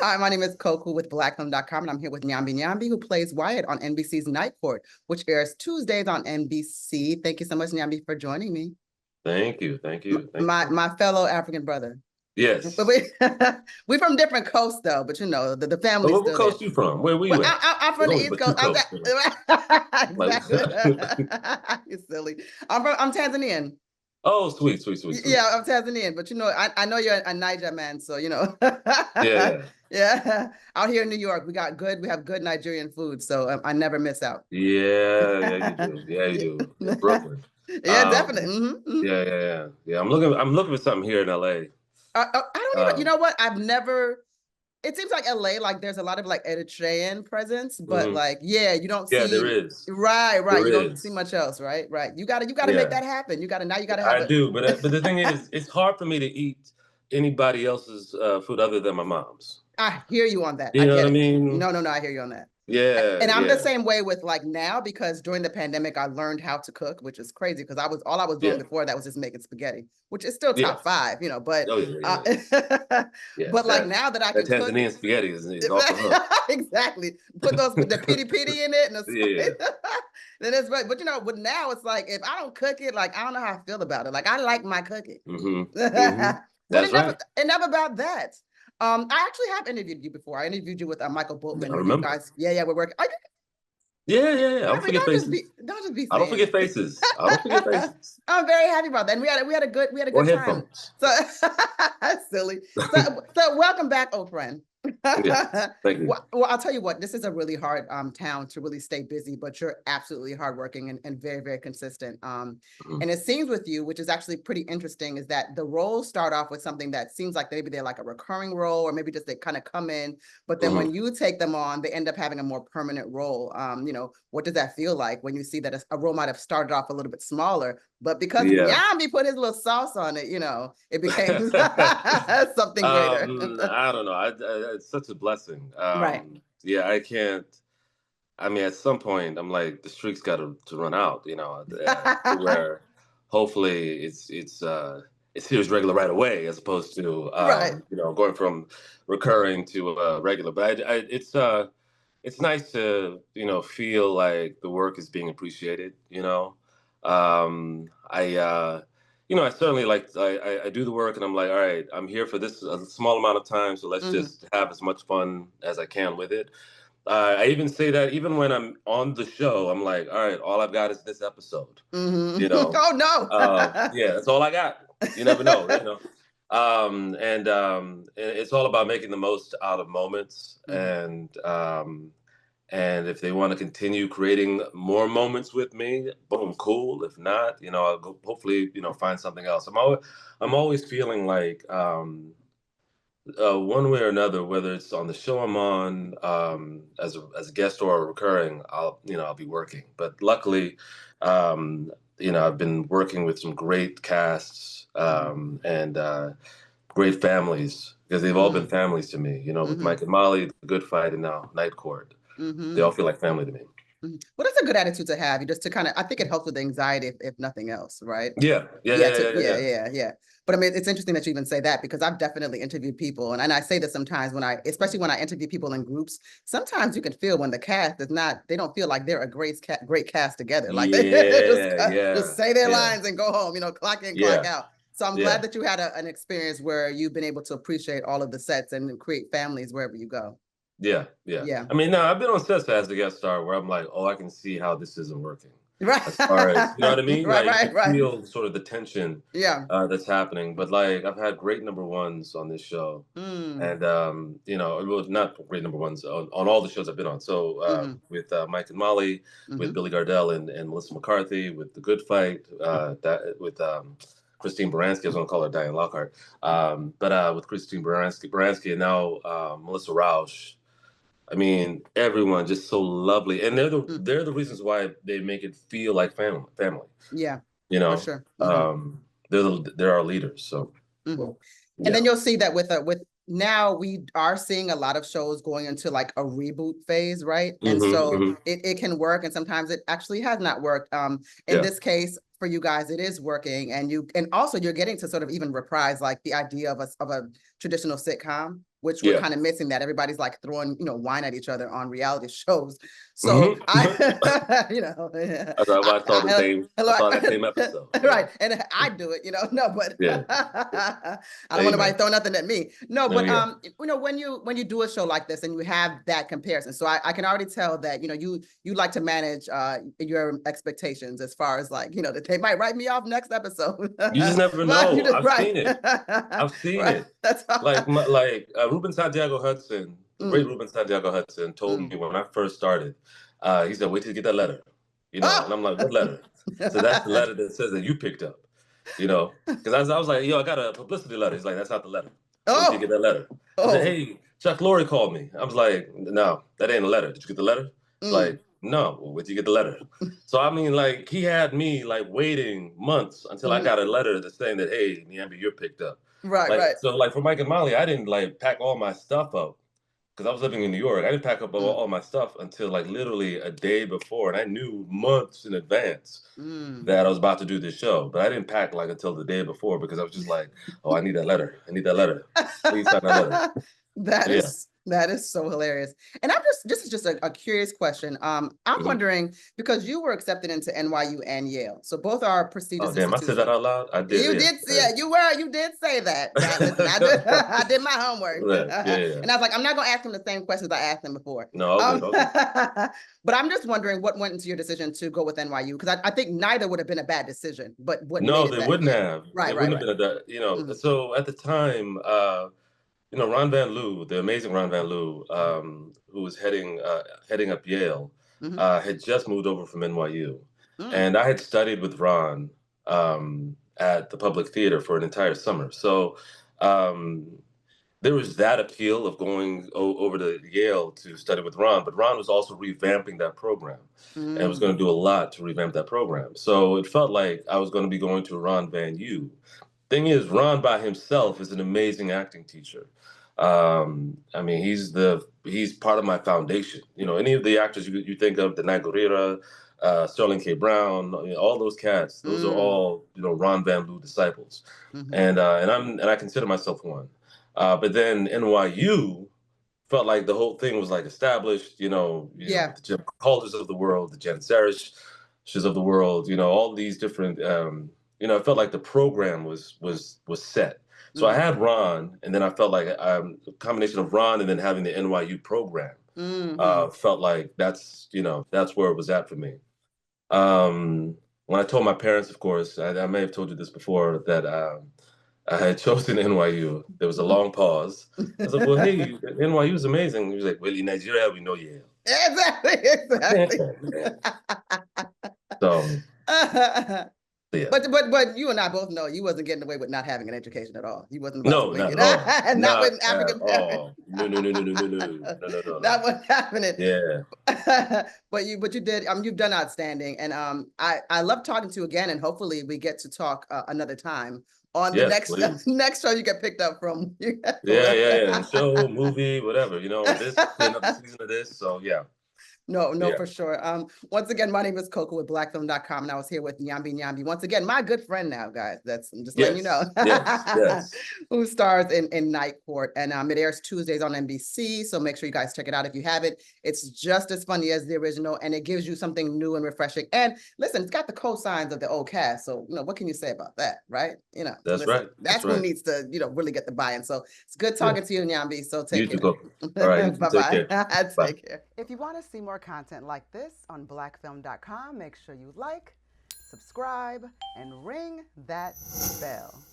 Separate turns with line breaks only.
Hi, my name is Koku with blackfilm.com, and I'm here with Nyambi Nyambi, who plays Wyatt on NBC's Night Court, which airs Tuesdays on NBC. Thank you so much, Nyambi, for joining me.
Thank you.
My fellow African brother.
Yes.
We're from different coasts, though, but you know, the family's
What
still
coast
there.
you from? Where you at?
I'm from the East Coast. Exactly. You're silly. I'm Tanzanian.
Oh, sweet.
Yeah, I'm Tanzanian, but you know, I know you're a Niger man, so you know.
Yeah.
Yeah. Out here in New York, we have good Nigerian food, so I never miss out.
Yeah, you do. Yeah, you do. In Brooklyn.
Yeah, definitely.
Yeah. I'm looking for something here in LA.
I don't even, you know what? I've never, it seems like LA, like there's a lot of like Eritrean presence, but like, yeah, you don't see.
Yeah, there is.
Right.
There
You don't
is.
see much else, right? You gotta make that happen. You gotta have
I do, but the thing is, it's hard for me to eat anybody else's food other than my mom's.
I hear you on that.
You know what I mean?
No, I hear you on that.
Yeah.
And I'm the same way with like now, because during the pandemic, I learned how to cook, which is crazy because all I was doing before that was just making spaghetti, which is still top 5, you know, but but like now that I can cook,
Tanzanian spaghetti is off the hook.
Exactly. Put the pity in it and then it's right. But you know, but now it's like if I don't cook it, like I don't know how I feel about it. Like I like my cooking.
That's right.
Enough about that. I actually have interviewed you before. I interviewed you with Michael Boltman.
I remember.
You guys, we're working.
Yeah. I don't forget faces.
Don't just be.
I don't forget faces.
I'm very happy about that. And we had a good time. So silly. So welcome back, old friend.
Yes, thank you.
Well, I'll tell you what, this is a really hard town to really stay busy, but you're absolutely hardworking and very, very consistent. And it seems with you, which is actually pretty interesting, is that the roles start off with something that seems like maybe they're like a recurring role, or maybe just they kind of come in, but then when you take them on, they end up having a more permanent role. You know, what does that feel like when you see that a role might have started off a little bit smaller, but because Nyambi put his little sauce on it, you know, it became something greater.
I don't know. It's such a blessing.
Right.
Yeah, I can't. I mean, at some point, I'm like, the streak's got to run out, you know, where hopefully it's here's regular right away, as opposed to you know, going from recurring to regular. But it's nice to, you know, feel like the work is being appreciated, you know. You know, I certainly I do the work and I'm like, all right, I'm here for this a small amount of time, so let's just have as much fun as I can with it. I even say that even when I'm on the show, I'm like, all right, all I've got is this episode. You know?
Oh no.
Yeah, that's all I got. You never know, you know. And it's all about making the most out of moments, and if they want to continue creating more moments with me, boom, cool. If not, you know, I'll go, hopefully, you know, find something else. I'm always feeling like one way or another, whether it's on the show I'm on as a guest or a recurring, I'll be working. But luckily, you know, I've been working with some great casts and great families, because they've all been families to me. You know, with Mike and Molly, The Good Fight, and now Night Court. They all feel like family to me.
Well, that's a good attitude to have. You just to kind of, I think it helps with anxiety if nothing else, right?
Yeah.
But I mean, it's interesting that you even say that, because I've definitely interviewed people, and I say this sometimes especially when I interview people in groups, sometimes you can feel when the cast is not, they don't feel like they're a great cast together. Like they just say their lines and go home, you know, clock in, clock out. So I'm glad that you had an experience where you've been able to appreciate all of the sets and create families wherever you go.
Yeah. I mean, no, I've been on sets as a guest star where I'm like, oh, I can see how this isn't working.
Right.
As far as, you know what I mean?
Right.
Feel sort of the tension that's happening. But like, I've had great number ones on this show. And, you know, it was not great number ones on all the shows I've been on. So with Mike and Molly, with Billy Gardell and Melissa McCarthy, with The Good Fight, with Christine Baranski, I was going to call her Diane Lockhart, but with Christine Baranski, and now Melissa Rauch. I mean, everyone just so lovely, and they're the reasons why they make it feel like family.
Yeah,
you know,
for sure.
They're our leaders. So,
and then you'll see that with now we are seeing a lot of shows going into like a reboot phase, right? And so it can work, and sometimes it actually has not worked. In this case, for you guys, it is working, and also you're getting to sort of even reprise like the idea of a traditional sitcom. which we're kind of missing that. Everybody's like throwing, wine at each other on reality shows. So I,
I watched all the same, I saw that same episode.
Right. And I do it, no, but I don't want nobody to throw nothing at me. No, but when you do a show like this and you have that comparison, so I can already tell that, you like to manage your expectations as far as like, that they might write me off next episode.
You just never know. I've seen it. I've seen it.
That's
like Ruben Santiago Hudson, the great Ruben Santiago Hudson told me when I first started, he said, wait till you get that letter, and I'm like, what letter? So that's the letter that says that you picked up, because I was like, I got a publicity letter. He's like, that's not the letter. Wait till you get that letter. I said, hey, Chuck Lorre called me. I was like, no, that ain't a letter. Did you get the letter? Like, no, wait till you get the letter. So I mean, like, he had me like waiting months until I got a letter that's saying that, hey, Nyambi, you're picked up.
Right.
So like for Mike and Molly, I didn't like pack all my stuff up because I was living in New York. I didn't pack up all my stuff until like literally a day before, and I knew months in advance that I was about to do this show. But I didn't pack like until the day before because I was just like, oh, I need that letter. I need that letter. Please sign that letter.
That is so hilarious. And this is just a curious question. I'm wondering, because you were accepted into NYU and Yale, so both are prestigious institutions.
I said that out loud. I did.
You did. Yeah, you did say that. Now, listen, I did my homework. And I was like, I'm not going to ask him the same questions I asked him before.
No.
But I'm just wondering what went into your decision to go with NYU, because I think neither would have been a bad decision. But
no, they wouldn't have.
Right.
Wouldn't have been So at the time, Ron Van Loo, the amazing Ron Van Loo, who was heading up Yale, had just moved over from NYU. And I had studied with Ron at the Public Theater for an entire summer. So there was that appeal of going over to Yale to study with Ron, but Ron was also revamping that program and was going to do a lot to revamp that program. So it felt like I was going to be going to Ron Van U. Thing is, Ron by himself is an amazing acting teacher. I mean, he's part of my foundation. Any of the actors you think of, the Gurira, Sterling K. Brown, all those cats, those are all Ron Van Loo disciples, and I consider myself one. But then NYU felt like the whole thing was like established. The Jim Coulters of the world, the Jen Sarishes of the world. All these different. It felt like the program was set. So I had Ron, and then I felt like a combination of Ron and then having the NYU program felt like that's where it was at for me. When I told my parents, of course, I may have told you this before, that I had chosen NYU. There was a long pause. I was like, well, hey, NYU is amazing. He was like, well, in Nigeria, we know Yale.
Exactly.
So... Yeah.
But you and I both know you wasn't getting away with not having an education at all. You wasn't
about to not at all.
Not with African parents.
No.
That wasn't happening.
Yeah.
But you did. You've done outstanding, and I love talking to you again, and hopefully we get to talk another time on the next show you get picked up from.
Yeah. Show, movie, whatever. This another season of this. So yeah.
No, for sure. Once again, my name is Koku with blackfilm.com, and I was here with Nyambi Nyambi. Once again, my good friend now, guys. I'm just letting you know.
Yes.
Who stars in Night Court. And it airs Tuesdays on NBC, so make sure you guys check it out if you haven't. It's just as funny as the original, and it gives you something new and refreshing. And listen, it's got the cosigns of the old cast, so what can you say about that, right?
That's right.
That's who needs to really get the buy-in. So it's good talking to you, Nyambi. So take care.
You too, all right.
Bye-bye. Take care.
If you want to see more content like this on blackfilm.com, make sure you like, subscribe, and ring that bell.